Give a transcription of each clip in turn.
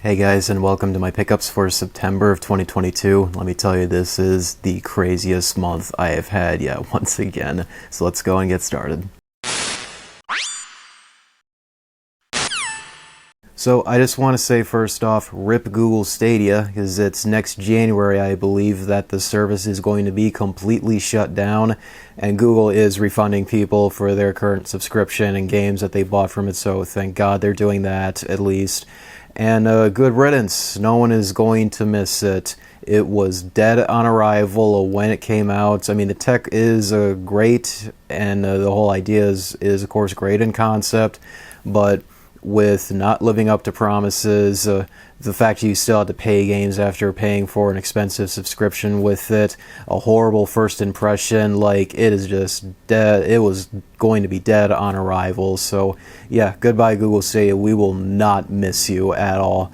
Hey guys, and welcome to my pickups for September of 2022. Let me tell you, this is the craziest month I have had yet once again. So let's go and get started. So I just want to say first off, rip Google Stadia, because it's next January I believe that the service is going to be completely shut down, and Google is refunding people for their current subscription and games that they bought from it, so thank God they're doing that at least. And good riddance, no one is going to miss it. It was dead on arrival when it came out. I mean, the tech is great, and the whole idea is of course great in concept, but with not living up to promises, the fact you still had to pay games after paying for an expensive subscription with it, a horrible first impression, like, it is just dead. It was going to be dead on arrival. So yeah, goodbye Google Stadia, we will not miss you at all.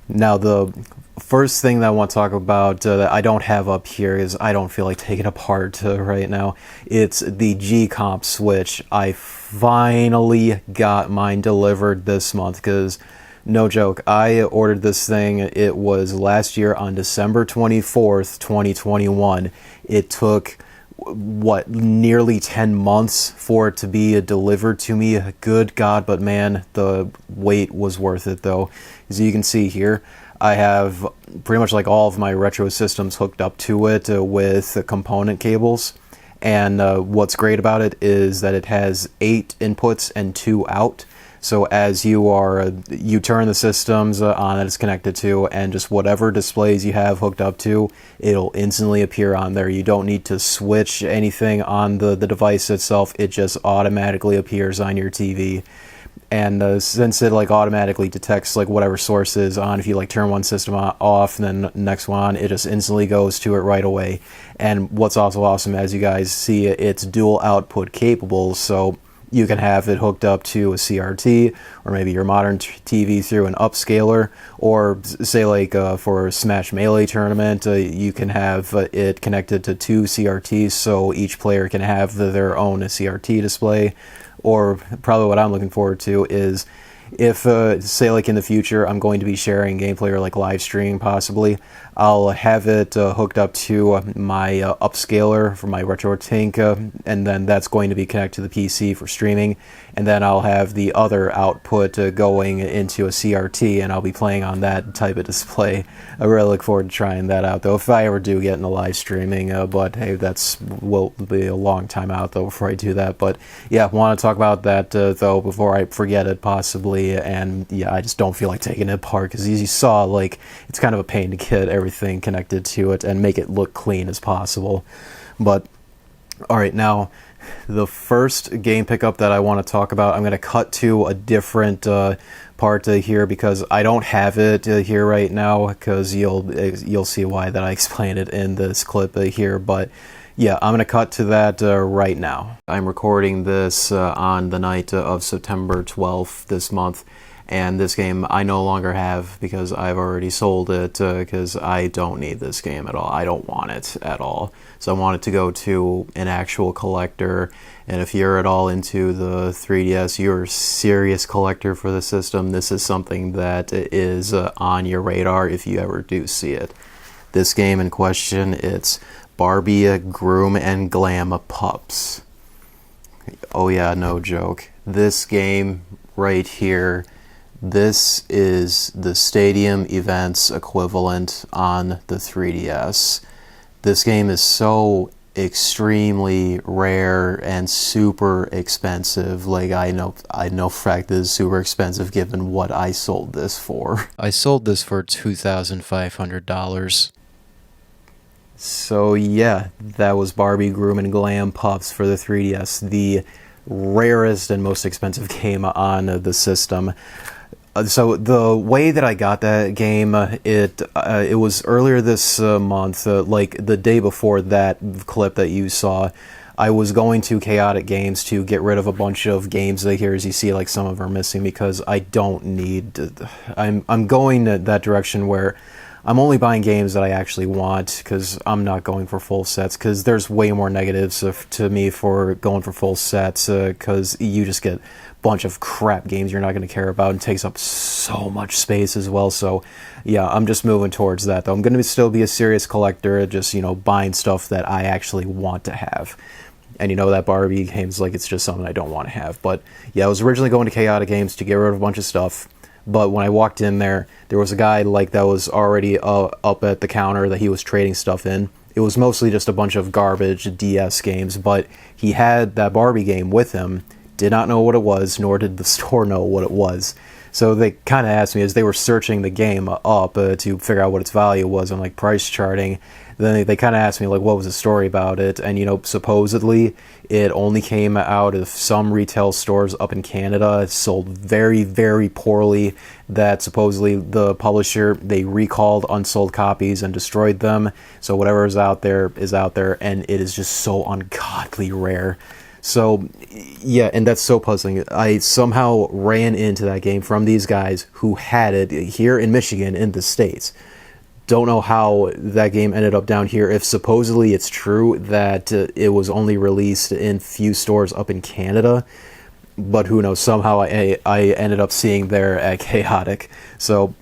Now, the first thing that I want to talk about that I don't have up here is I don't feel like taking apart right now. It's the gcompsw, which I finally got mine delivered this month, because no joke, I ordered this thing, it was last year on December 24th, 2021. It took, what, nearly 10 months for it to be delivered to me. Good God, but man, the wait was worth it though. As you can see here, I have pretty much like all of my retro systems hooked up to it with component cables. And what's great about it is that it has 8 inputs and 2 out. So as you turn the systems on that it's connected to, and just whatever displays you have hooked up to, it'll instantly appear on there. You don't need to switch anything on the device itself. It just automatically appears on your TV. And since it like automatically detects like whatever source is on, if you like turn one system off and then next one on, it just instantly goes to it right away. And what's also awesome, as you guys see, it's dual output capable, so you can have it hooked up to a CRT or maybe your modern TV through an upscaler, or say like for a Smash Melee tournament, you can have it connected to 2 CRTs so each player can have their own CRT display. Or probably what I'm looking forward to is if, say like in the future, I'm going to be sharing gameplay or like live streaming possibly, I'll have it hooked up to my upscaler for my RetroTink, and then that's going to be connected to the PC for streaming, and then I'll have the other output going into a CRT, and I'll be playing on that type of display. I really look forward to trying that out though, if I ever do get into live streaming, but hey, will be a long time out though before I do that. But yeah, I want to talk about that though before I forget it possibly. And yeah, I just don't feel like taking it apart, because as you saw, like, it's kind of a pain to get everything connected to it and make it look clean as possible. But alright, now the first game pickup that I want to talk about, I'm going to cut to a different part here because I don't have it here right now, because you'll see why that I explain it in this clip here. But yeah, I'm going to cut to that right now. I'm recording this on the night of September 12th this month, and this game I no longer have because I've already sold it, because I don't need this game at all. I don't want it at all. So I want it to go to an actual collector, and if you're at all into the 3DS, you're a serious collector for the system, this is something that is on your radar if you ever do see it. This game in question, it's Barbie, Groom, and Glam Pups. Oh yeah, no joke. This game right here, this is the Stadium Events equivalent on the 3DS. This game is so extremely rare and super expensive. Like, I know for a fact this is super expensive given what I sold this for. I sold this for $2,500. So yeah, that was Barbie, Groom, and Glam Pups for the 3DS, the rarest and most expensive game on the system. So the way that I got that game, it was earlier this month, like the day before that clip that you saw. I was going to Chaotic Games to get rid of a bunch of games here, as you see, like some of them are missing, because I don't need. I'm going that direction where I'm only buying games that I actually want, because I'm not going for full sets, because there's way more negatives to me for going for full sets, because you just get bunch of crap games you're not going to care about and takes up so much space as well. So yeah, I'm just moving towards that though. I'm going to still be a serious collector, just, you know, buying stuff that I actually want to have. And you know, that Barbie game's like, it's just something I don't want to have. But yeah, I was originally going to Chaotic Games to get rid of a bunch of stuff. But when I walked in there was a guy like that was already up at the counter that he was trading stuff in. It was mostly just a bunch of garbage DS games, but he had that Barbie game with him, did not know what it was, nor did the store know what it was. So they kind of asked me as they were searching the game up to figure out what its value was on like price charting. Then they kind of asked me like what was the story about it, and you know, supposedly it only came out of some retail stores up in Canada. It sold very, very poorly. That supposedly the publisher, they recalled unsold copies and destroyed them. So whatever is out there, and it is just so ungodly rare. So yeah, and that's so puzzling. I somehow ran into that game from these guys who had it here in Michigan in the States. Don't know how that game ended up down here, if supposedly it's true that it was only released in few stores up in Canada, but who knows, somehow I ended up seeing there at Chaotic. So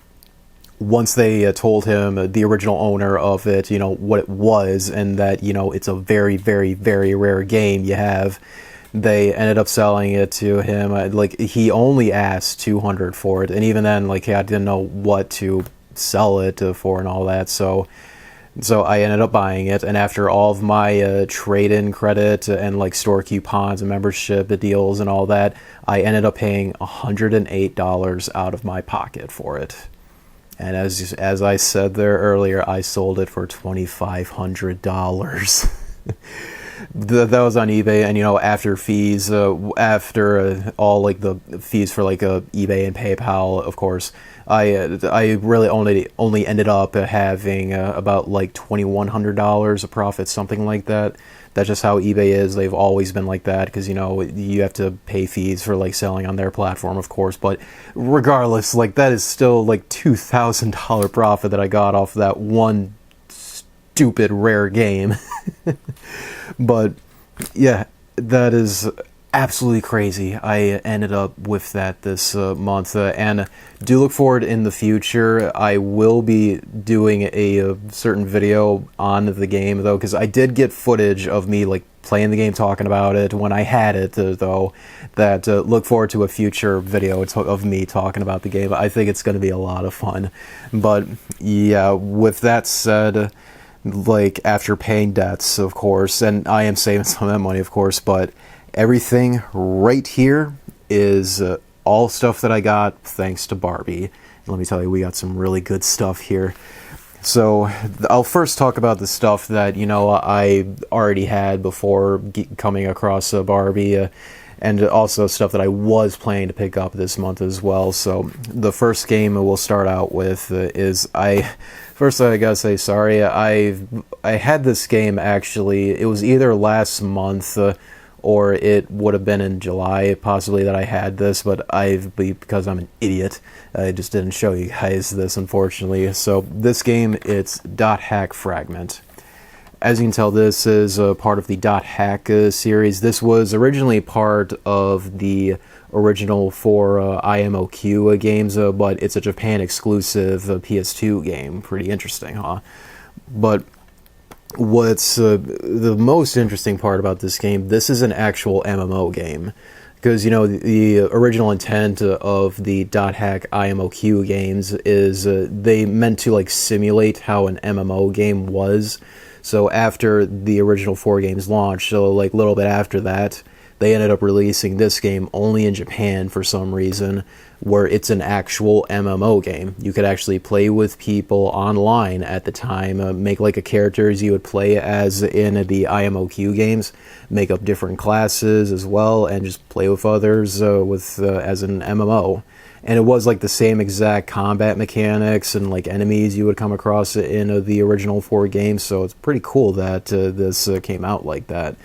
once they told him, the original owner of it, you know, what it was, and that, you know, it's a very, very, very rare game you have, they ended up selling it to him. Like, he only asked $200 for it, and even then, like, I didn't know what to sell it for and all that, so I ended up buying it. And after all of my trade-in credit and like store coupons and membership deals and all that, I ended up paying $108 out of my pocket for it. And as I said there earlier, I sold it for $2,500. That was on eBay, and you know, after fees, after all like the fees for like eBay and PayPal, of course, I really only ended up having about like $2,100 of profit, something like that. That's just how eBay is. They've always been like that, because you know, you have to pay fees for like selling on their platform, of course. But regardless, like, that is still like $2,000 profit that I got off that one stupid rare game. But yeah, that is absolutely crazy. I ended up with that this month, and do look forward in the future. I will be doing a certain video on the game though, because I did get footage of me like playing the game, talking about it when I had it though. That look forward to a future video of me talking about the game. I think it's going to be a lot of fun. But yeah, with that said, like, after paying debts, of course, and I am saving some of that money, of course, but everything right here is all stuff that I got thanks to Barbie. And let me tell you, we got some really good stuff here. So I'll first talk about the stuff that, you know, I already had before coming across Barbie, and also stuff that I was planning to pick up this month as well. So the first game we'll start out with is First, I gotta say sorry. I had this game actually. It was either last month or it would have been in July, possibly, that I had this. But because I'm an idiot, I just didn't show you guys this, unfortunately. So this game, it's .hack Fragment. As you can tell, this is part of the .hack series. This was originally part of the original 4 IMOQ games, but it's a Japan exclusive PS2 game. Pretty interesting, huh? But what's the most interesting part about this game, this is an actual MMO game. Because, you know, the original intent of the .hack IMOQ games is they meant to like simulate how an MMO game was. So after the original 4 games launched, so like a little bit after that, they ended up releasing this game only in Japan for some reason, where it's an actual MMO game. You could actually play with people online at the time, make like a characters you would play as in the IMOQ games, make up different classes as well, and just play with others as an MMO. And it was like the same exact combat mechanics and like enemies you would come across in the original 4 games, so it's pretty cool that this came out like that.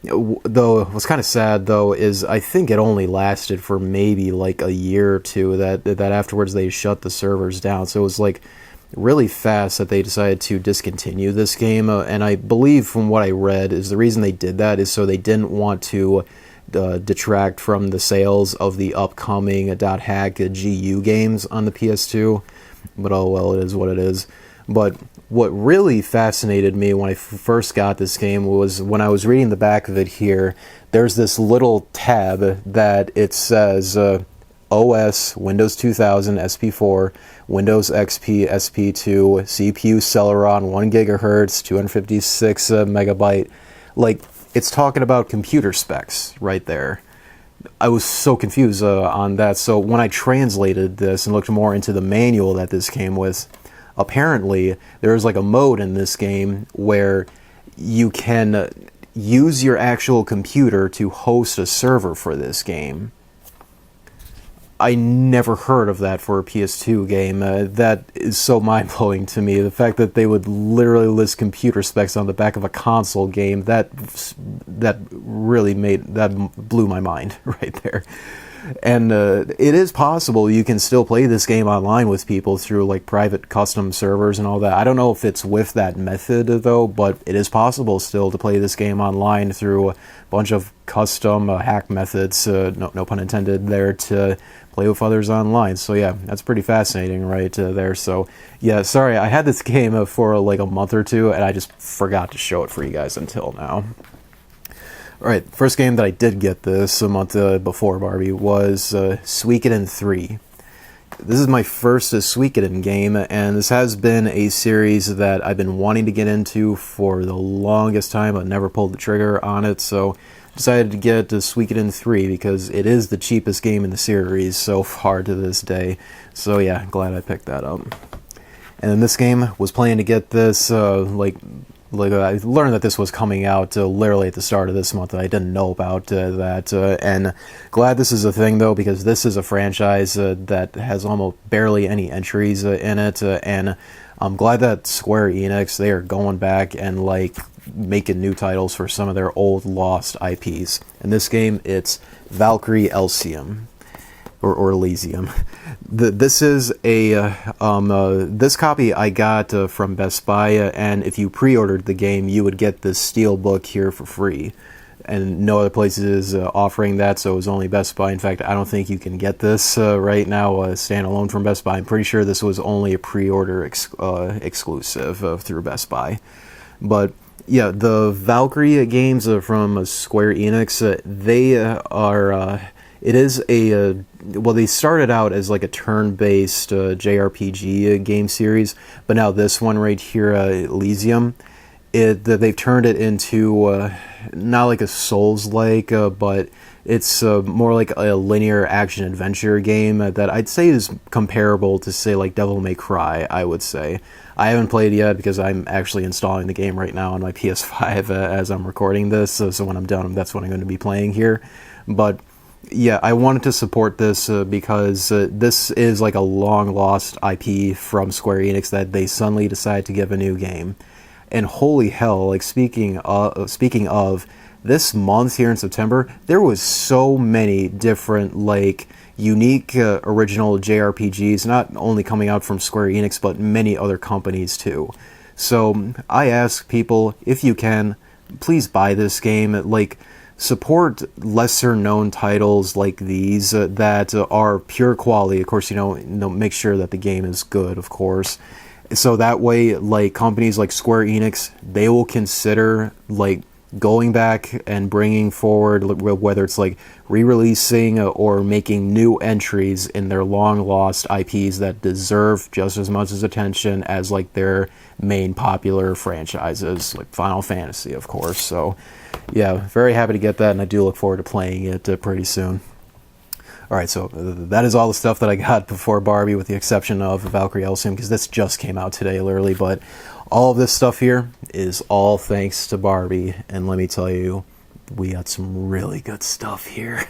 Though what's kind of sad though is I think it only lasted for maybe like a year or two, that afterwards they shut the servers down. So it was like really fast that they decided to discontinue this game, and I believe from what I read is the reason they did that is so they didn't want to detract from the sales of the upcoming .hack GU games on the PS2, but oh well, it is what it is. But what really fascinated me when I first got this game was when I was reading the back of it here, there's this little tab that it says OS, Windows 2000, SP4, Windows XP, SP2, CPU Celeron, 1 gigahertz, 256 megabyte. Like, it's talking about computer specs right there. I was so confused on that. So when I translated this and looked more into the manual that this came with, apparently there's like a mode in this game where you can use your actual computer to host a server for this game. I never heard of that for a PS2 game. That is so mind-blowing to me. The fact that they would literally list computer specs on the back of a console game, that blew my mind right there. And it is possible you can still play this game online with people through like private custom servers and all that. I don't know if it's with that method though, but it is possible still to play this game online through a bunch of custom hack methods, no pun intended there, to play with others online. So yeah, that's pretty fascinating right there. So yeah, sorry, I had this game for like a month or two and I just forgot to show it for you guys until now. Alright, first game that I did get this a month before Barbie was Suikoden III. This is my first Suikoden game, and this has been a series that I've been wanting to get into for the longest time, but never pulled the trigger on it, so decided to get Suikoden III because it is the cheapest game in the series so far to this day. So yeah, glad I picked that up. And then this game, was planning to get this I learned that this was coming out literally at the start of this month. I didn't know about that, and glad this is a thing though, because this is a franchise that has almost barely any entries in it, and I'm glad that Square Enix, they are going back and like making new titles for some of their old lost IPs. In this game, it's Valkyrie Elysium. Or Elysium. This is a this copy I got from Best Buy, and if you pre-ordered the game, you would get this steel book here for free. And no other places offering that, so it was only Best Buy. In fact, I don't think you can get this right now standalone from Best Buy. I'm pretty sure this was only a pre-order exclusive through Best Buy. But yeah, the Valkyrie games from Square Enix, they are. It is a, well, they started out as like a turn-based JRPG game series, but now this one right here, Elysium, they've turned it into not like a Souls-like, but it's more like a linear action-adventure game that I'd say is comparable to, say, like Devil May Cry, I would say. I haven't played it yet because I'm actually installing the game right now on my PS5 as I'm recording this, so when I'm done, that's what I'm going to be playing here. But yeah, I wanted to support this because this is like a long-lost IP from Square Enix that they suddenly decide to give a new game. And holy hell, like speaking of, this month here in September, there was so many different like unique original JRPGs, not only coming out from Square Enix, but many other companies too. So I ask people, if you can, please buy this game. Like, support lesser known titles like these that are pure quality. Of course, make sure that the game is good, of course. So that way, like, companies like Square Enix, they will consider like going back and bringing forward, whether it's like re-releasing or making new entries in their long-lost IPs that deserve just as much as attention as like their main popular franchises, like Final Fantasy, of course. So yeah, very happy to get that, and I do look forward to playing it pretty soon. Alright, so that is all the stuff that I got before Barbie, with the exception of Valkyrie Elysium, because this just came out today, literally, but all of this stuff here is all thanks to Barbie, and let me tell you, we got some really good stuff here.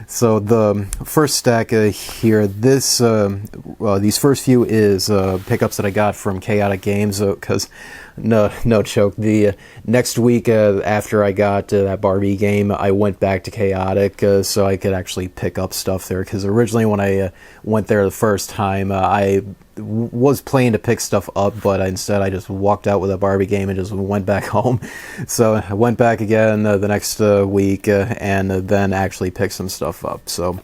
So the first stack here, these first few is pickups that I got from Chaotic Games, because No joke. The next week after I got that Barbie game, I went back to Chaotic so I could actually pick up stuff there. Because originally when I went there the first time, I was planning to pick stuff up, but instead I just walked out with a Barbie game and just went back home. So I went back again the next week and then actually picked some stuff up. So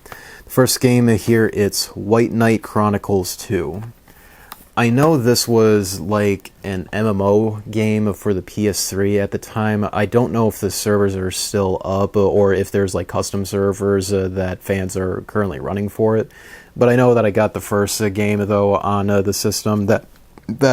the first game here, it's White Knight Chronicles 2. I know this was like an MMO game for the PS3 at the time. I don't know if the servers are still up or if there's like custom servers that fans are currently running for it. But I know that I got the first game though on the system that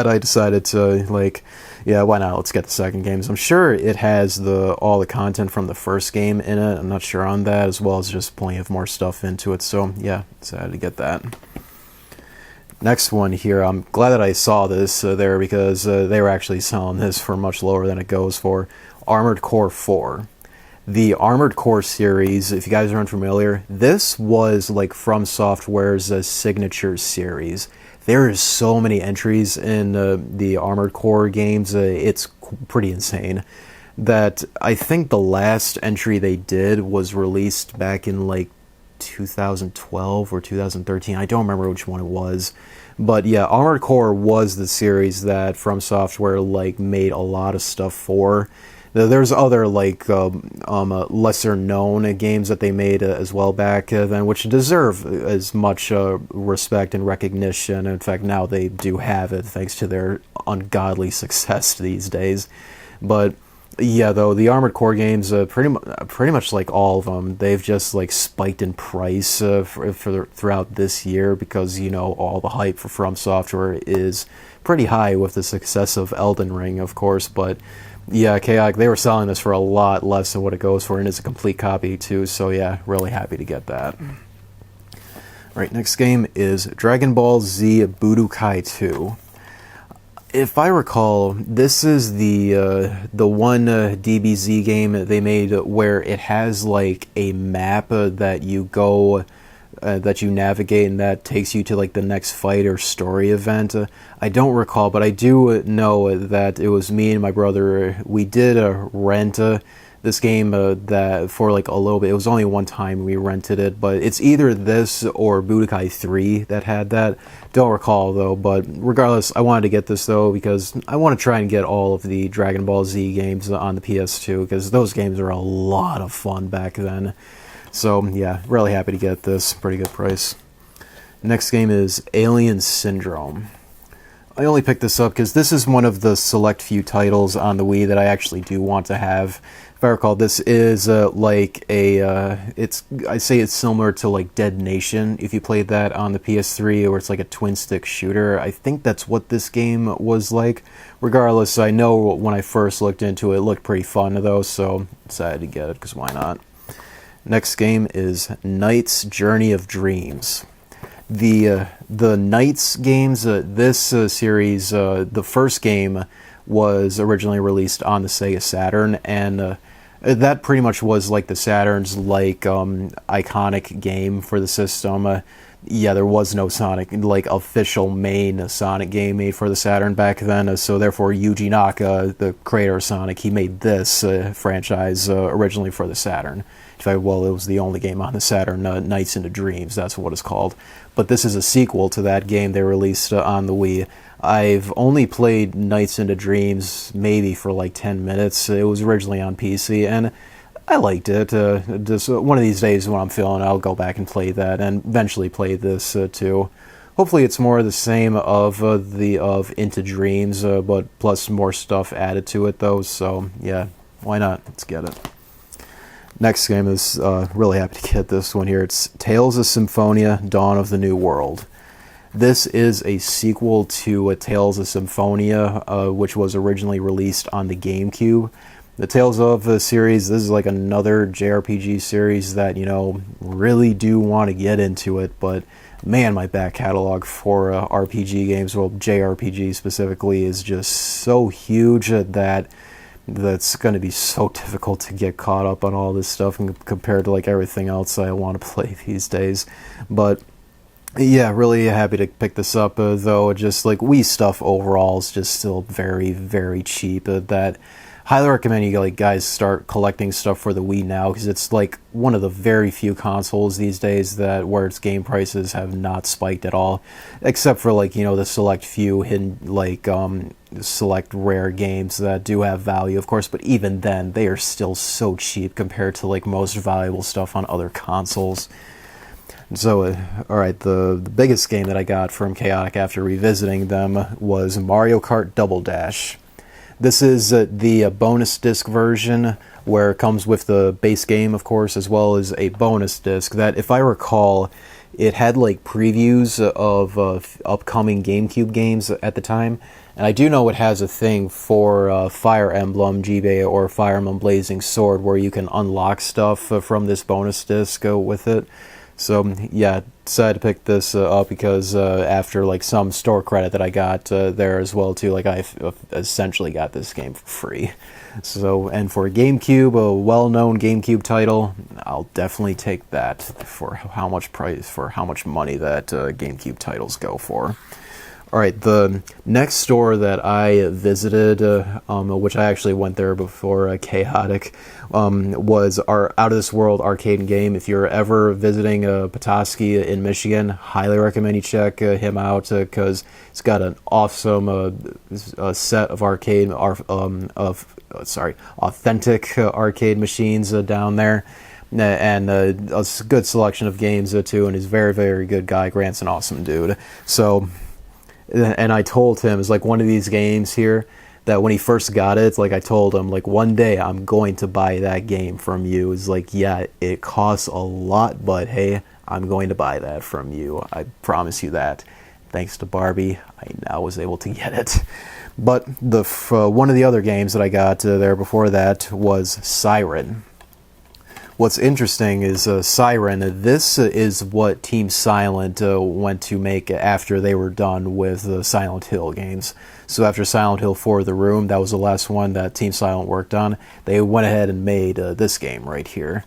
I decided to like, yeah, why not? Let's get the second game. So I'm sure it has all the content from the first game in it. I'm not sure on that, as well as just plenty of more stuff into it. So yeah, decided to get that. Next one here, I'm glad that I saw this there because they were actually selling this for much lower than it goes for. Armored Core 4. The Armored Core series, if you guys are unfamiliar, this was like From Software's signature series. There is so many entries in the Armored Core games, it's pretty insane. That I think the last entry they did was released back in like 2012 or 2013. I don't remember which one it was. But yeah, Armored Core was the series that From Software like made a lot of stuff for. There's other like lesser known games that they made as well back then, which deserve as much respect and recognition. In fact, now they do have it thanks to their ungodly success these days. But yeah, though the Armored Core games, pretty much like all of them, they've just like spiked in price throughout this year because all the hype for From Software is pretty high with the success of Elden Ring, of course. But yeah, Chaotic, they were selling this for a lot less than what it goes for, and it's a complete copy too. So yeah, really happy to get that. All right, next game is Dragon Ball Z Budokai 2. If I recall, this is the one DBZ game they made where it has like a map that you go, that you navigate, and that takes you to like the next fight or story event. I don't recall, but I do know that it was me and my brother. We did rent this game that for like a little bit. It was only one time we rented it, but it's either this or Budokai 3 that had that. Don't recall though, but regardless, I wanted to get this though because I want to try and get all of the Dragon Ball Z games on the PS2 because those games are a lot of fun back then. So yeah, really happy to get this. Pretty good price. Next game is Alien Syndrome. I only picked this up because this is one of the select few titles on the Wii that I actually do want to have. If I recall, this is like a, I say it's similar to like Dead Nation, if you played that on the PS3, where it's like a twin-stick shooter. I think that's what this game was like. Regardless, I know when I first looked into it, it looked pretty fun though, so decided to get it, because why not? Next game is Knight's Journey of Dreams. The Knights games, this series, the first game was originally released on the Sega Saturn, and that pretty much was like the Saturn's like iconic game for the system. Yeah, there was no Sonic, like official main Sonic game made for the Saturn back then, so therefore Yuji Naka, the creator of Sonic, he made this franchise originally for the Saturn. In fact, well, it was the only game on the Saturn, Nights into Dreams, that's what it's called. But this is a sequel to that game they released on the Wii. I've only played Nights into Dreams maybe for like 10 minutes. It was originally on PC, and I liked it. Just one of these days when I'm feeling, I'll go back and play that, and eventually play this too. Hopefully it's more of the same of Into Dreams, but plus more stuff added to it though, so yeah, why not? Let's get it. Next game is, really happy to get this one here. It's Tales of Symphonia, Dawn of the New World. This is a sequel to Tales of Symphonia, which was originally released on the GameCube. The Tales of series, this is like another JRPG series that, really do want to get into it, but man, my back catalog for RPG games, well, JRPG specifically, is just so huge that's going to be so difficult to get caught up on all this stuff and compared to like everything else I want to play these days. But Yeah, really happy to pick this up, though. Just like Wii stuff overall is just still very, very cheap. That highly recommend you like guys start collecting stuff for the Wii now, because it's like one of the very few consoles these days that where its game prices have not spiked at all, except for like the select few hidden like select rare games that do have value, of course. But even then, they are still so cheap compared to like most valuable stuff on other consoles. So, alright, the biggest game that I got from Chaotic after revisiting them was Mario Kart Double Dash. This is the bonus disc version, where it comes with the base game, of course, as well as a bonus disc that, if I recall, it had like previews of upcoming GameCube games at the time. And I do know it has a thing for Fire Emblem Jibe or Fire Emblem Blazing Sword, where you can unlock stuff from this bonus disc with it. So yeah, decided to pick this up because after like some store credit that I got there as well too, like I essentially got this game for free. So, and for GameCube, a well-known GameCube title, I'll definitely take that for how much money that GameCube titles go for. Alright, the next store that I visited, which I actually went there before Chaotic, was our Out of This World arcade game. If you're ever visiting Petoskey in Michigan, highly recommend you check him out, because he's got an awesome set of authentic arcade machines down there. And a good selection of games too, and he's a very, very good guy. Grant's an awesome dude. So, and I told him, it's like one of these games here that when he first got it, it's like I told him, like, one day I'm going to buy that game from you. It's like, yeah, it costs a lot, but hey, I'm going to buy that from you. I promise you that. Thanks to Barbie, I now was able to get it. But one of the other games that I got there before that was Siren. What's interesting is Siren, this is what Team Silent went to make after they were done with the Silent Hill games. So after Silent Hill 4 The Room, that was the last one that Team Silent worked on, they went ahead and made this game right here.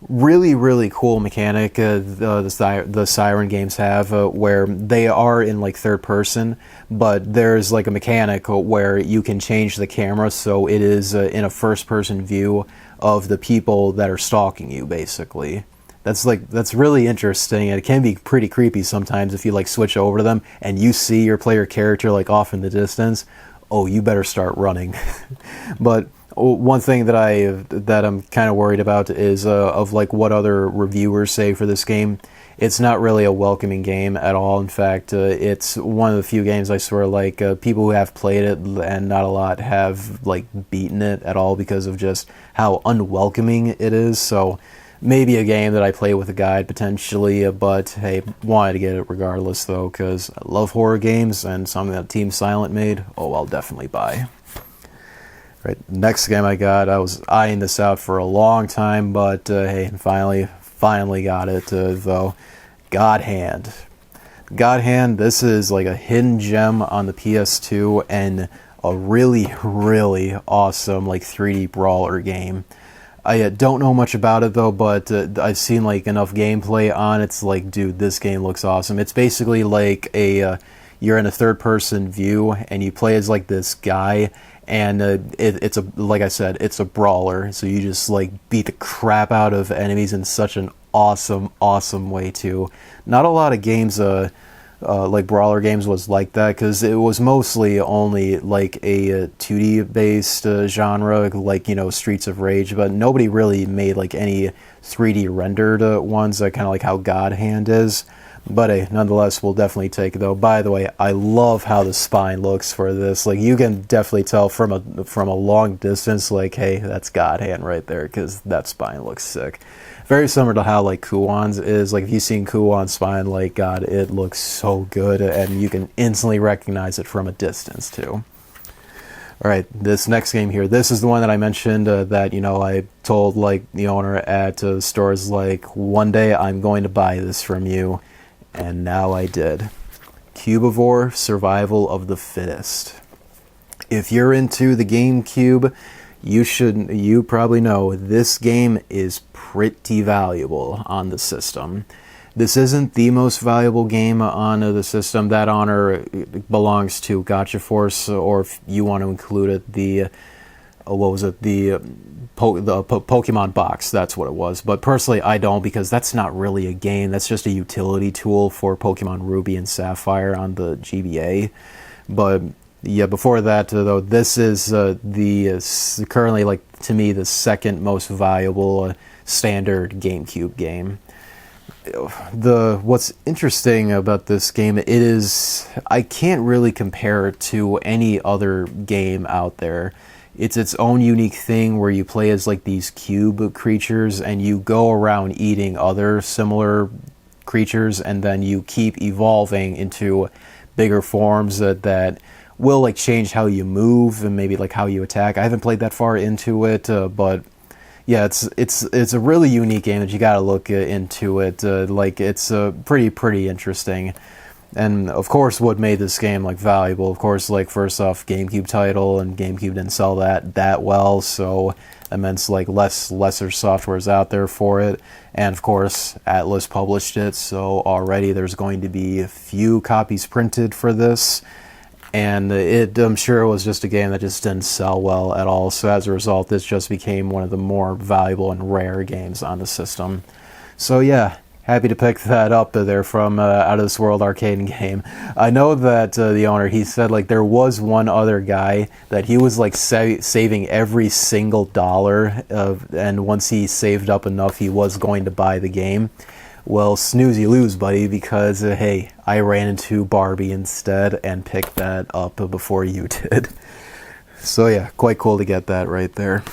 Really, really cool mechanic the Siren games have, where they are in like third person, but there's like a mechanic where you can change the camera so it is in a first person view of the people that are stalking you, basically. That's really interesting, and it can be pretty creepy sometimes if you like switch over to them and you see your player character like off in the distance. Oh, you better start running. But one thing that I'm kind of worried about is of like what other reviewers say for this game. It's not really a welcoming game at all. In fact, it's one of the few games I swear like people who have played it and not a lot have like beaten it at all because of just how unwelcoming it is. So maybe a game that I play with a guide potentially, but hey, wanted to get it regardless though, because I love horror games, and something that Team Silent made, oh, I'll definitely buy. Right, next game I got, I was eyeing this out for a long time, but hey, finally got it though. God Hand. God Hand, this is like a hidden gem on the PS2 and a really, really awesome like 3D brawler game. I don't know much about it though, but I've seen like enough gameplay on it. It's like, dude, this game looks awesome. It's basically like you're in a third person view and you play as like this guy, and it's like I said, it's a brawler. So you just like beat the crap out of enemies in such an awesome way too. Not a lot of games like brawler games was like that, because it was mostly only like a 2D based genre, like Streets of Rage, but nobody really made like any 3D rendered ones, kind of like how God Hand is. But hey, nonetheless, we'll definitely take it though. By the way, I love how the spine looks for this. Like, you can definitely tell from a long distance, like, hey, that's God Hand right there, because that spine looks sick. Very similar to how like Kuwan's is. Like, if you've seen Kuwan's spine, like, God, it looks so good, and you can instantly recognize it from a distance too. Alright, this next game here, this is the one that I mentioned that, I told like the owner at stores, like, one day I'm going to buy this from you, and now I did. Cubivore, Survival of the Fittest. If you're into the GameCube, you probably know this game is pretty valuable on the system. This isn't the most valuable game on the system. That honor belongs to Gotcha Force, or if you want to include it, the what was it? The Pokemon box. That's what it was. But personally, I don't, because that's not really a game. That's just a utility tool for Pokemon Ruby and Sapphire on the GBA. But yeah, before that though, this is currently, like, to me, the second most valuable standard GameCube game. What's interesting about this game, I can't really compare it to any other game out there. It's its own unique thing where you play as, like, these cube creatures and you go around eating other similar creatures, and then you keep evolving into bigger forms that will, like, change how you move and maybe, like, how you attack. I haven't played that far into it, but yeah, it's a really unique game that you gotta look into it. Like, it's pretty interesting. And of course, what made this game, like, valuable, of course, like, first off, GameCube title, and GameCube didn't sell that well, so that meant, like, lesser softwares out there for it. And of course, Atlas published it, so already there's going to be a few copies printed for this. And I'm sure it was just a game that just didn't sell well at all, so as a result, this just became one of the more valuable and rare games on the system. So yeah, happy to pick that up there from Out of This World arcade game. I know that the owner, he said, like, there was one other guy that he was, like, saving every single dollar, and once he saved up enough, he was going to buy the game. Well, snooze you lose, buddy, because, hey, I ran into Barbie instead and picked that up before you did. So yeah, quite cool to get that right there.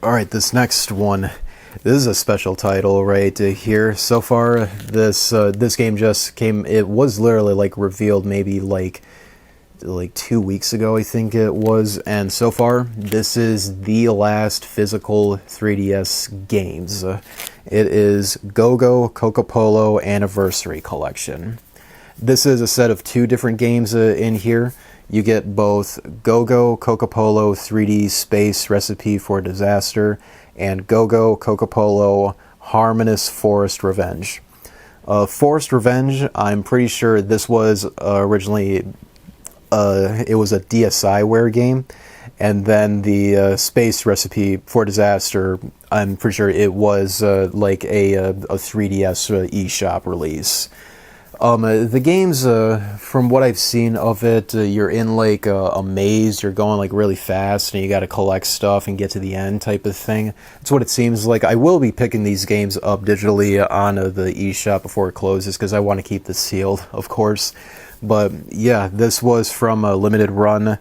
Alright, this next one, this is a special title right here. So far, this game just came, it was literally, like, revealed maybe like 2 weeks ago, I think it was, and so far, this is the last physical 3DS games. It is Go-Go Kokopolo Anniversary Collection. This is a set of 2 different games in here. You get both Go-Go Kokopolo 3D Space Recipe for Disaster and Go-Go Kokopolo Harmonious Forest Revenge. Forest Revenge, I'm pretty sure this was originally it was a DSiWare game, and then the Space Recipe for Disaster, I'm pretty sure it was like a 3DS eShop release. The games, from what I've seen of it, you're in, like, a maze, you're going, like, really fast, and you gotta collect stuff and get to the end type of thing. That's what it seems like. I will be picking these games up digitally on the eShop before it closes, because I want to keep this sealed, of course. But yeah, this was from a limited run.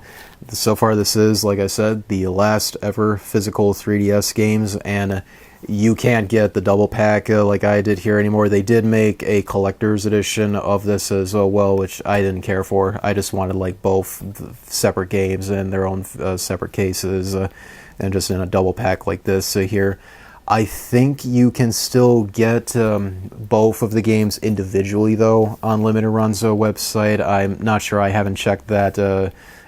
So far, this is, like I said, the last ever physical 3DS games, and you can't get the double pack like I did here anymore. They did make a collector's edition of this as well, which I didn't care for. I just wanted, like, both separate games in their own separate cases, and just in a double pack like this here. I think you can still get both of the games individually, though, on Limited Run's website. I'm not sure. I haven't checked that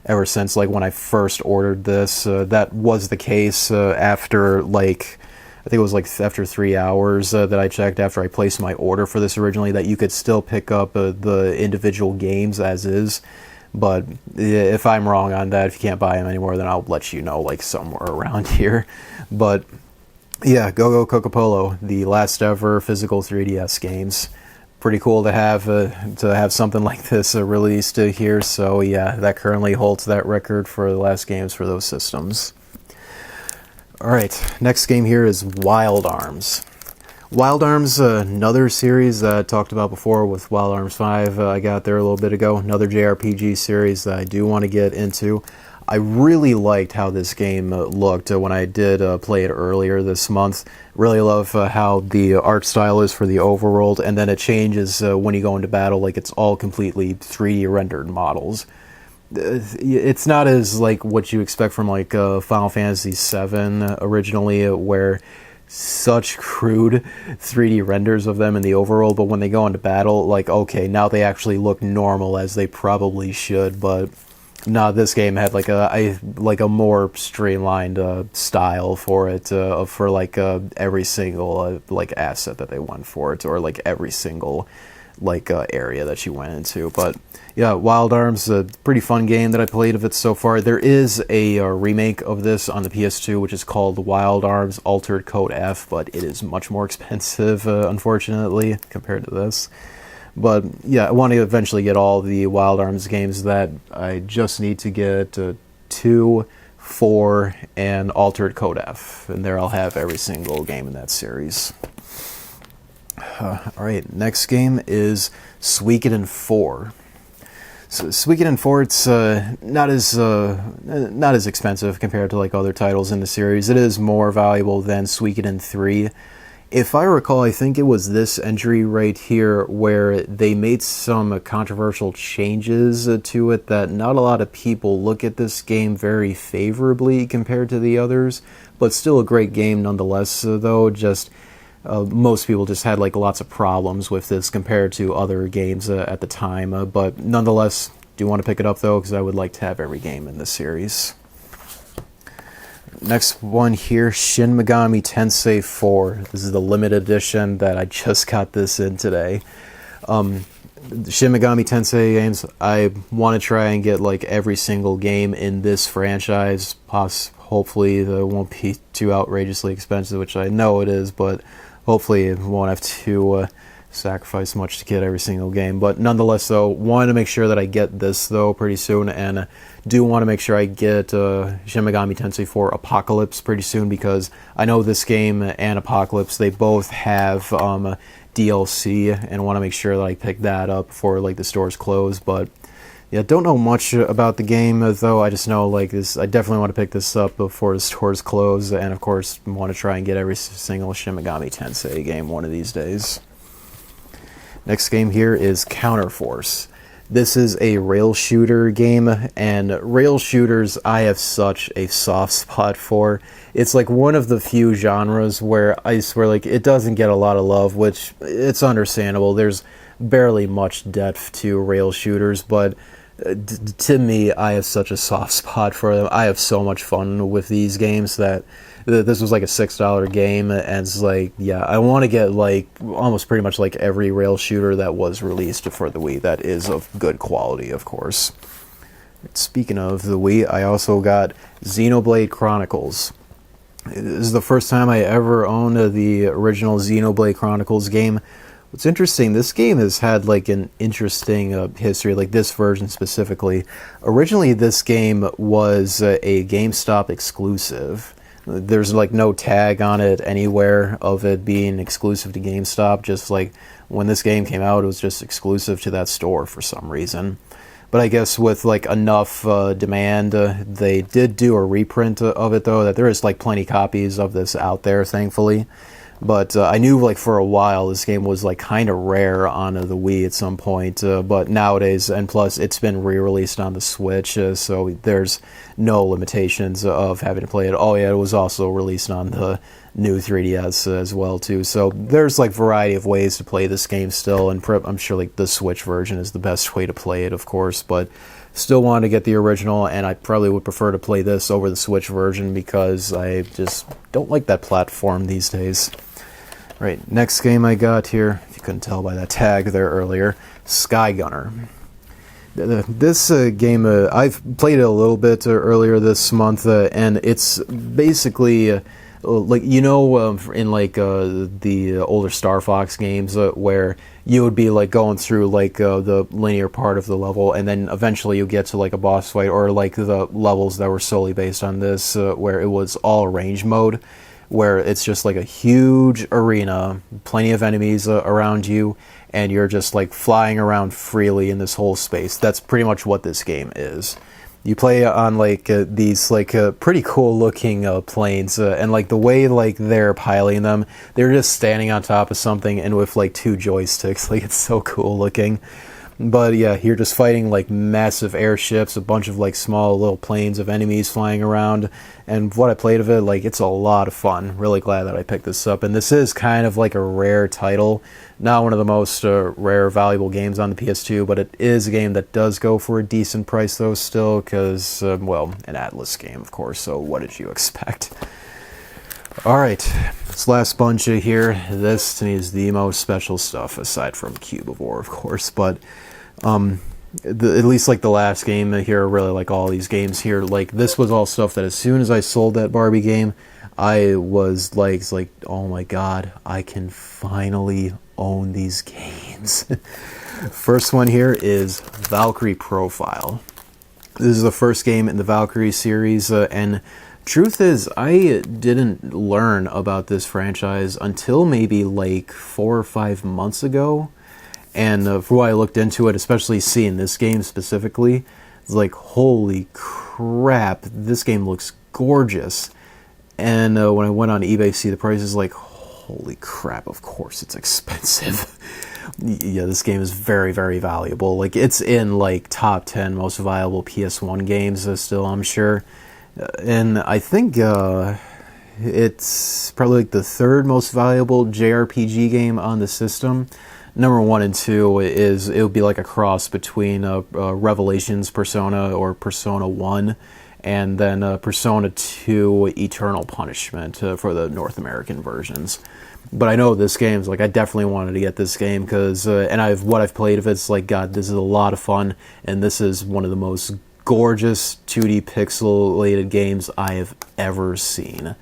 ever since, like, when I first ordered this. That was the case after, like, I think it was, like, after 3 hours that I checked after I placed my order for this originally, that you could still pick up the individual games as is. But if I'm wrong on that, if you can't buy them anymore, then I'll let you know, like, somewhere around here. But yeah, Go-Go Kokopolo, the last ever physical 3DS games. Pretty cool to have something like this released here. So yeah, that currently holds that record for the last games for those systems. Alright, next game here is Wild Arms. Wild Arms, another series that I talked about before with Wild Arms 5. I got there a little bit ago. Another JRPG series that I do want to get into. I really liked how this game looked when I did play it earlier this month. Really love how the art style is for the overworld, and then it changes when you go into battle. Like, it's all completely 3D rendered models. It's not as, like, what you expect from, like, Final Fantasy VII originally, where such crude 3D renders of them in the overworld, but when they go into battle, like, okay, now they actually look normal, as they probably should. But No, this game had like a more streamlined style for it, for like every single like asset that they went for it, or like every single like area that you went into. But yeah, Wild Arms, a pretty fun game that I played of it so far. There is a remake of this on the PS2, which is called Wild Arms Altered Code F, but it is much more expensive, unfortunately, compared to this. But yeah, I want to eventually get all the Wild Arms games. That I just need to get 2, 4, and Altered Code F, and there I'll have every single game in that series. Alright, next game is Suikoden IV. So Suikoden IV, it's not as expensive compared to like other titles in the series. It is more valuable than Suikoden III. If I recall, I think it was this entry right here where they made some controversial changes to it that not a lot of people look at this game very favorably compared to the others, but still a great game nonetheless, though. Just most people just had like lots of problems with this compared to other games at the time, but nonetheless, do want to pick it up though, because I would like to have every game in this series. Next one here, Shin Megami Tensei IV. This is the limited edition that I just got this in today. Shin Megami Tensei games, I want to try and get like every single game in this franchise. Hopefully it won't be too outrageously expensive, which I know it is, but hopefully it won't have to sacrifice much to get every single game. But nonetheless, though, want to make sure that I get this though pretty soon, and do want to make sure I get Shin Megami Tensei IV Apocalypse pretty soon, because I know this game and Apocalypse, they both have DLC, and want to make sure that I pick that up before like the stores close. But yeah, don't know much about the game though. I just know like this, I definitely want to pick this up before the stores close, and of course want to try and get every single Shin Megami Tensei game one of these days. Next game here is Counterforce. This is a rail shooter game, and rail shooters I have such a soft spot for. It's like one of the few genres where I swear like it doesn't get a lot of love, which it's understandable. There's barely much depth to rail shooters, but to me, I have such a soft spot for them. I have so much fun with these games that this was like a $6 game, and it's like, yeah, I want to get like almost pretty much like every rail shooter that was released for the Wii that is of good quality, of course. Speaking of the Wii, I also got Xenoblade Chronicles. This is the first time I ever owned the original Xenoblade Chronicles game. What's interesting, this game has had like an interesting history, like this version specifically. Originally, this game was a GameStop exclusive. There's like no tag on it anywhere of it being exclusive to GameStop. Just like when this game came out, it was just exclusive to that store for some reason. But I guess with like enough demand, they did do a reprint of it though, that there is like plenty copies of this out there, thankfully. But I knew like for a while this game was like kind of rare on the Wii at some point, but nowadays, and plus it's been re-released on the Switch, so there's no limitations of having to play it. Oh yeah, it was also released on the new 3DS as well too, so there's like variety of ways to play this game still, and I'm sure like the Switch version is the best way to play it, of course, but still want to get the original, and I probably would prefer to play this over the Switch version because I just don't like that platform these days. Right, next game I got here, if you couldn't tell by that tag there earlier, Skygunner. This game, I've played it a little bit earlier this month, and it's basically like, you know, in like the older Star Fox games where you would be like going through like the linear part of the level, and then eventually you get to like a boss fight, or like the levels that were solely based on this where it was all range mode, where it's just like a huge arena, plenty of enemies around you, and you're just like flying around freely in this whole space. That's pretty much what this game is. You play on like these like pretty cool looking planes, and like the way like they're piloting them, they're just standing on top of something and with like two joysticks. Like, it's so cool looking. But yeah, you're just fighting like massive airships, a bunch of like small little planes of enemies flying around, and what I played of it, like, it's a lot of fun. Really glad that I picked this up, and this is kind of like a rare title. Not one of the most rare, valuable games on the PS2, but it is a game that does go for a decent price though still, because, well, an Atlas game, of course, so what did you expect? Alright, this last bunch here, this to me is the most special stuff, aside from Cubivore, of course, but at least like the last game here, really like all these games here, like this was all stuff that as soon as I sold that Barbie game, I was like, it's like, oh my god, I can finally own these games. First one here is Valkyrie Profile. This is the first game in the Valkyrie series, and truth is, I didn't learn about this franchise until maybe like 4 or 5 months ago. And for why I looked into it, especially seeing this game specifically, it's like, holy crap, this game looks gorgeous. And when I went on eBay to see the prices, like, holy crap, of course it's expensive. Yeah, this game is very, very valuable. Like, it's in like top 10 most valuable PS1 games still, I'm sure. And I think it's probably like the third most valuable JRPG game on the system. Number 1 and 2 is, it would be like a cross between Revelations Persona or Persona 1, and then Persona 2 Eternal Punishment for the North American versions. But I know this game's like, I definitely wanted to get this game because, and what I've played of it's like, god, this is a lot of fun, and this is one of the most gorgeous 2D pixelated games I have ever seen.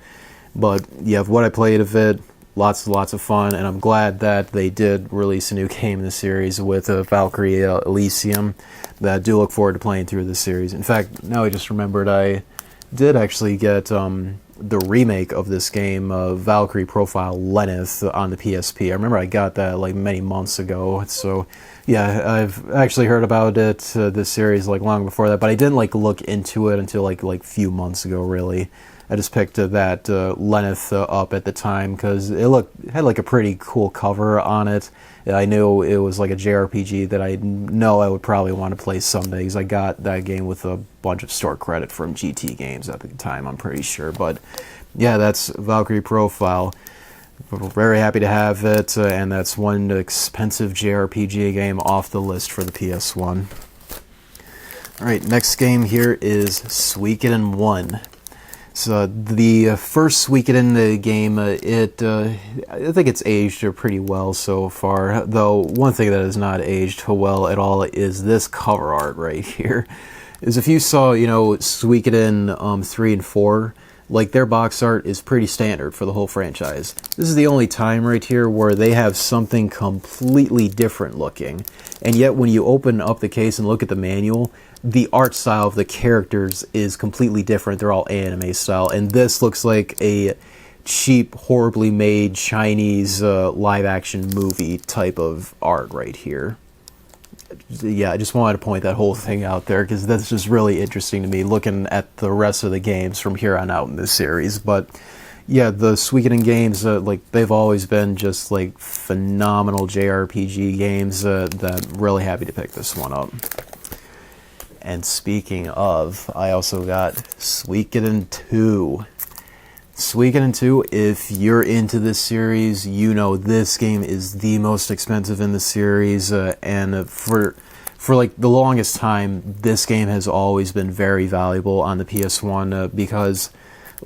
But yeah, what I played of it, lots of fun, and I'm glad that they did release a new game in the series with Valkyrie Elysium, that I do look forward to playing through this series. In fact, now I just remembered I did actually get the remake of this game, Valkyrie Profile Lenneth, on the PSP. I remember I got that like many months ago, so yeah, I've actually heard about it, this series, like long before that, but I didn't like look into it until like few months ago, really. I just picked that Lenneth up at the time because it had like a pretty cool cover on it. I knew it was like a JRPG that I know I would probably want to play someday because I got that game with a bunch of store credit from GT Games at the time, I'm pretty sure. But yeah, that's Valkyrie Profile. We're very happy to have it, and that's one expensive JRPG game off the list for the PS1. Alright, next game here is Suikoden 1. So the first Suikoden game, I think it's aged pretty well so far, though one thing that has not aged well at all is this cover art right here. Is if you saw, Suikoden 3 and 4, like their box art is pretty standard for the whole franchise. This is the only time right here where they have something completely different looking, and yet when you open up the case and look at the manual, the art style of the characters is completely different. They're all anime style, and this looks like a cheap, horribly made Chinese live-action movie type of art right here. Yeah, I just wanted to point that whole thing out there because that's just really interesting to me looking at the rest of the games from here on out in this series. But yeah, the Suikoden games, like they've always been just like phenomenal JRPG games that I'm really happy to pick this one up. And speaking of, I also got Suikoden II. Suikoden II, if you're into this series, you know this game is the most expensive in the series, and for like the longest time, this game has always been very valuable on the PS1, because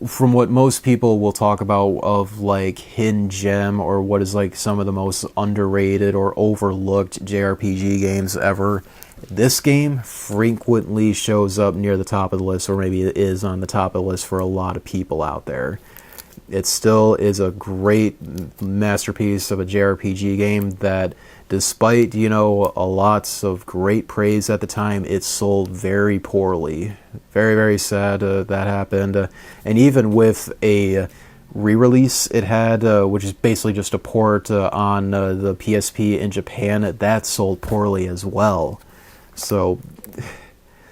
from what most people will talk about of like hidden gem, or what is like some of the most underrated or overlooked JRPG games ever, this game frequently shows up near the top of the list, or maybe it is on the top of the list for a lot of people out there. It still is a great masterpiece of a JRPG game that, despite, lots of great praise at the time, it sold very poorly. Very, very sad that happened. And even with a re-release it had, which is basically just a port on the PSP in Japan, that sold poorly as well. So,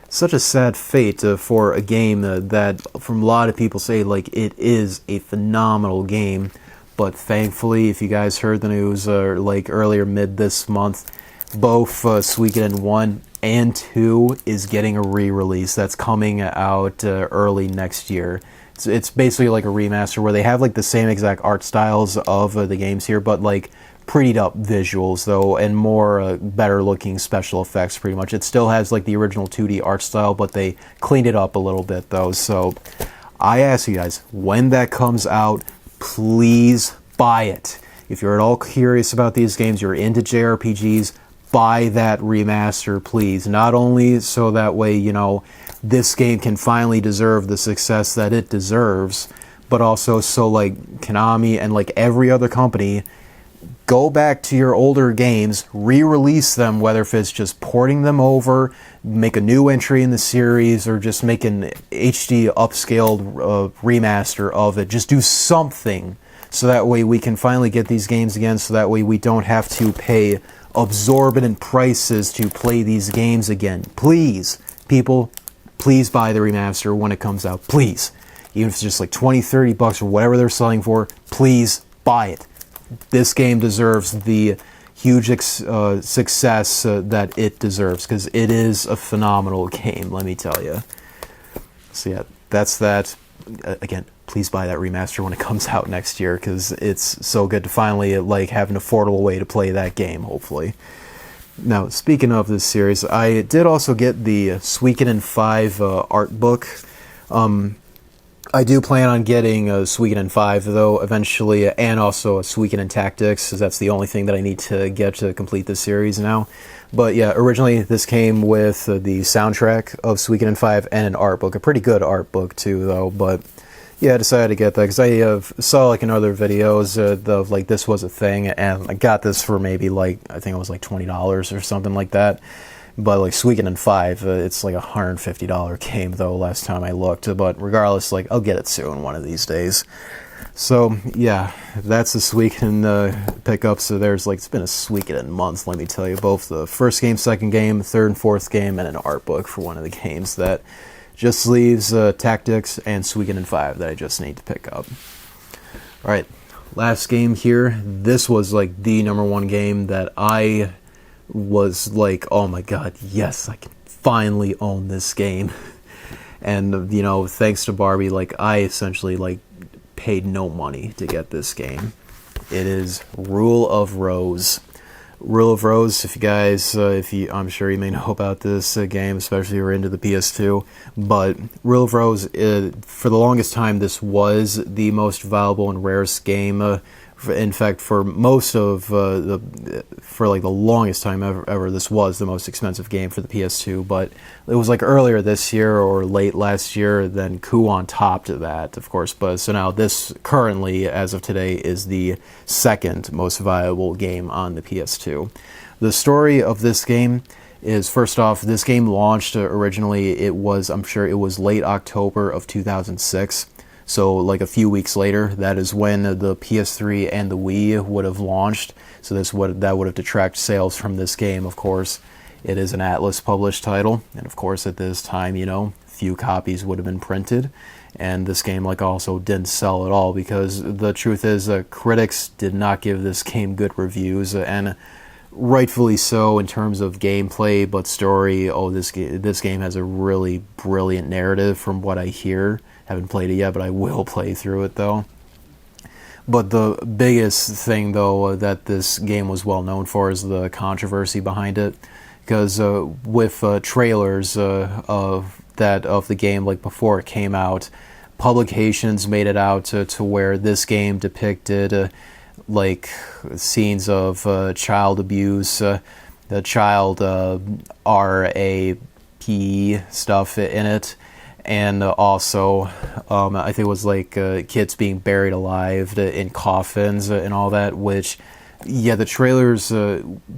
such a sad fate for a game that, from a lot of people say, like, it is a phenomenal game. But thankfully, if you guys heard the news, like earlier mid this month, both Suikoden 1 and 2 is getting a re-release that's coming out early next year. It's basically like a remaster where they have like the same exact art styles of the games here, but like prettied up visuals though, and more better looking special effects pretty much. It still has like the original 2D art style, but they cleaned it up a little bit though. So I ask you guys, when that comes out, please buy it. If you're at all curious about these games, you're into JRPGs, buy that remaster, please. Not only so that way, you know, this game can finally deserve the success that it deserves, but also so like Konami and like every other company, go back to your older games, re-release them, whether if it's just porting them over, make a new entry in the series, or just make an HD upscaled remaster of it. Just do something so that way we can finally get these games again, so that way we don't have to pay exorbitant prices to play these games again. Please, people, please buy the remaster when it comes out. Please. Even if it's just like 20, 30 bucks or whatever they're selling for, please buy it. This game deserves the huge success that it deserves, because it is a phenomenal game, let me tell you. So yeah, that's that. Again, please buy that remaster when it comes out next year, because it's so good to finally like have an affordable way to play that game, hopefully. Now, speaking of this series, I did also get the Suikoden V art book. I do plan on getting a Suikoden V, though, eventually, and also a Suikoden Tactics, because that's the only thing that I need to get to complete this series now. But yeah, originally this came with the soundtrack of Suikoden V and an art book, a pretty good art book too, though. But yeah, I decided to get that because I saw like in other videos of like this was a thing, and I got this for maybe like, I think it was like $20 or something like that. But like Suikoden 5, it's like a $150 game though last time I looked. But regardless, like I'll get it soon one of these days. So yeah, that's the Suikoden pickup. So there's like, it's been a Suikoden month, let me tell you. Both the first game, second game, third and fourth game, and an art book for one of the games. That just leaves Tactics and Suikoden 5 that I just need to pick up. Alright, last game here. This was like the #1 game that I was like, oh my god, yes, I can finally own this game. And you know, thanks to Barbie, like I essentially like paid no money to get this game. It is Rule of Rose. Rule of Rose, if you guys, I'm sure you may know about this game, especially if you're into the PS2, but Rule of Rose, for the longest time, this was the most valuable and rarest game. In fact, for most of for like the longest time ever, this was the most expensive game for the PS2. But it was like earlier this year or late last year, then Kuon topped that, of course. But so now this currently, as of today, is the second most valuable game on the PS2. The story of this game is, first off, this game launched originally. It was, I'm sure, it was late October of 2006. So like a few weeks later, that is when the PS3 and the Wii would have launched. So that would have detracted sales from this game, of course. It is an Atlas published title, and of course at this time, you know, few copies would have been printed. And this game like also didn't sell at all, because the truth is critics did not give this game good reviews, and rightfully so in terms of gameplay, but story, oh, this game has a really brilliant narrative from what I hear. Haven't played it yet, but I will play through it though. But the biggest thing though that this game was well known for is the controversy behind it, because with trailers of the game like before it came out, publications made it out to where this game depicted like scenes of child abuse, the child RAPE stuff in it. And also, I think it was like kids being buried alive in coffins and all that, which, yeah, the trailers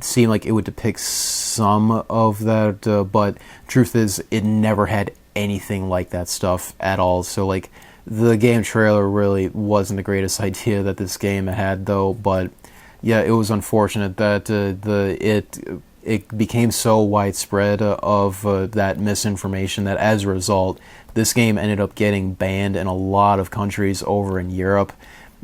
seem like it would depict some of that, but truth is, it never had anything like that stuff at all. So, like, the game trailer really wasn't the greatest idea that this game had, though, but, yeah, it was unfortunate that it became so widespread of that misinformation that as a result, this game ended up getting banned in a lot of countries over in Europe.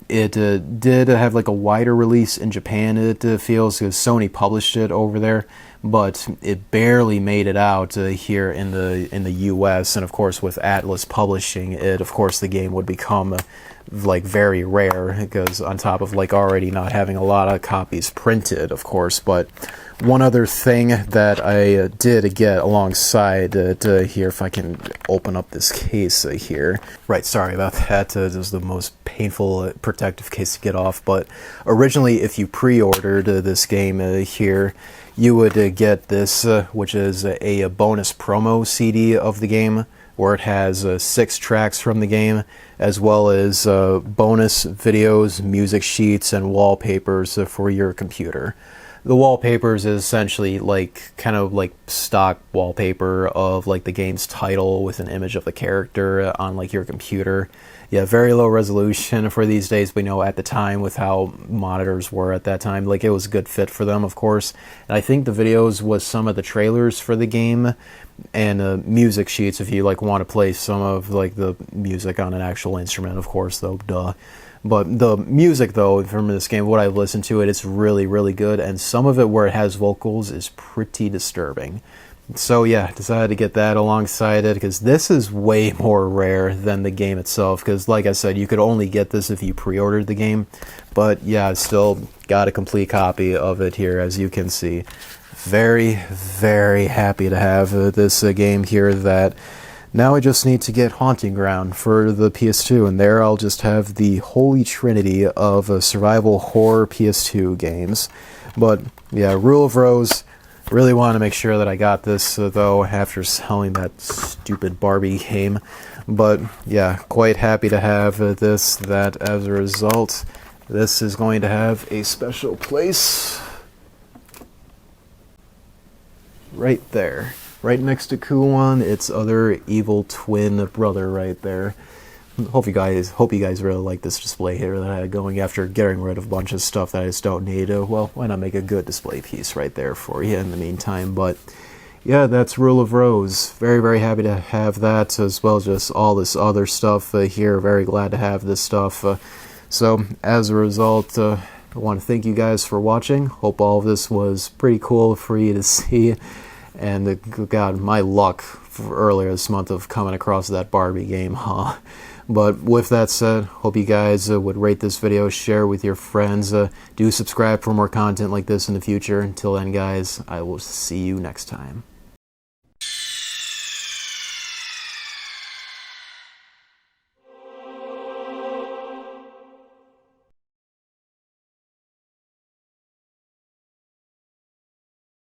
It did have like a wider release in Japan, it feels, because Sony published it over there, but it barely made it out here in the US. And of course, with Atlas publishing it, of course the game would become like very rare, because on top of like already not having a lot of copies printed, of course. But one other thing that I did get alongside here, if I can open up this case here. Right, sorry about that. This was the most painful protective case to get off. But originally, if you pre-ordered this game here, you would get this, which is a bonus promo CD of the game, where it has 6 tracks from the game, as well as bonus videos, music sheets, and wallpapers for your computer. The wallpapers is essentially like kind of like stock wallpaper of like the game's title with an image of the character on like your computer. Yeah, very low resolution for these days. We know at the time, with how monitors were at that time, like it was a good fit for them, of course. And I think the videos was some of the trailers for the game, and music sheets if you like want to play some of like the music on an actual instrument, of course, though, duh. But the music, though, from this game, what I've listened to it, it's really, really good, and some of it where it has vocals is pretty disturbing. So yeah, decided to get that alongside it, because this is way more rare than the game itself, because like I said, you could only get this if you pre-ordered the game. But yeah, I still got a complete copy of it here, as you can see. Very, very happy to have this game here. That now I just need to get Haunting Ground for the PS2, and there I'll just have the holy trinity of survival horror PS2 games. But yeah, Rule of Rose, really want to make sure that I got this, though, after selling that stupid Barbie game. But yeah, quite happy to have this, that as a result, this is going to have a special place right there. Right next to Kuon, its other evil twin brother right there. Hope you guys really like this display here that I had going after getting rid of a bunch of stuff that I just don't need. Well, why not make a good display piece right there for you in the meantime? But yeah, that's Rule of Rose. Very, very happy to have that, as well as just all this other stuff here. Very glad to have this stuff. So as a result, I want to thank you guys for watching. Hope all of this was pretty cool for you to see. And God, my luck for earlier this month of coming across that Barbie game, huh? But with that said, hope you guys would rate this video, share with your friends. Do subscribe for more content like this in the future. Until then, guys, I will see you next time.